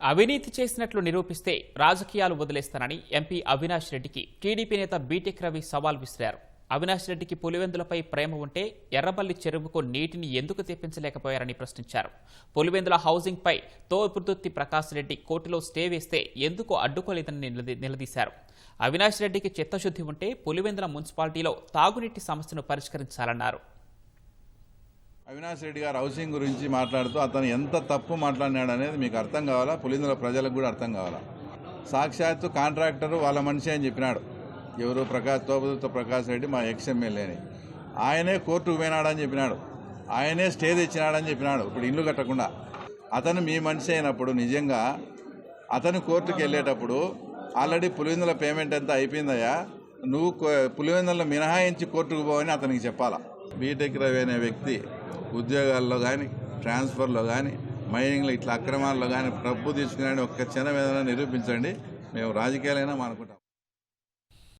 అవినీతి చేసినట్లు నిరూపిస్తే రాజకీయాలు వదిలేస్తానని ఎంపీ అవినాష్ రెడ్డికి టీడీపీ నేత బీటెక్ రవి సవాల్ విసిరారు. అవినాష్ రెడ్డికి పులివెందులపై ప్రేమ ఉంటే ఎర్రబల్లి చెరువుకు నీటిని ఎందుకు తెప్పించలేకపోయారని ప్రశ్నించారు. పులివెందుల హౌసింగ్ పై తోపుదుర్తి ప్రకాష్ రెడ్డి కోర్టులో స్టే వేస్తే ఎందుకు అడ్డుకోలేదని నిలదీశారు. అవినాష్ రెడ్డికి చిత్తశుద్ధి ఉంటే పులివెందుల మున్సిపాలిటీలో తాగునీటి సమస్యను పరిష్కరించాలన్నారు. అవినాష్ రెడ్డి గారు హౌసింగ్ గురించి మాట్లాడుతూ అతను ఎంత తప్పు మాట్లాడినాడు అనేది మీకు అర్థం కావాలా, పులివెందుల ప్రజలకు కూడా అర్థం కావాలా. సాక్షాత్తు కాంట్రాక్టరు వాళ్ళ మనిషి అని చెప్పినాడు. ఎవరు? తోపుదుర్తి ప్రకాష్ రెడ్డి, మా ఎక్స్ఎమ్మెల్యేని. ఆయనే కోర్టుకు పోయినాడని చెప్పినాడు, ఆయనే స్టే తెచ్చినాడని చెప్పినాడు. ఇప్పుడు ఇల్లు కట్టకుండా అతను మీ మనిషి అయినప్పుడు నిజంగా అతను కోర్టుకు వెళ్ళేటప్పుడు ఆల్రెడీ పులివెందుల పేమెంట్ ఎంత అయిపోయిందయ్యా, నువ్వు పులివెందులను మినహాయించి కోర్టుకు పోవని అతనికి చెప్పాలా. బీటెక్ రవి అనే వ్యక్తి ఉద్యోగాల్లో కానీ, ట్రాన్స్ఫర్లో కానీ, మైనింగ్లో ఇట్లా అక్రమాల్లో కానీ డబ్బు తీసుకుని ఒక్క చిన్న ఏదైనా నిరూపించండి, మేము రాజకీయాలైనా మానుకుంటాం.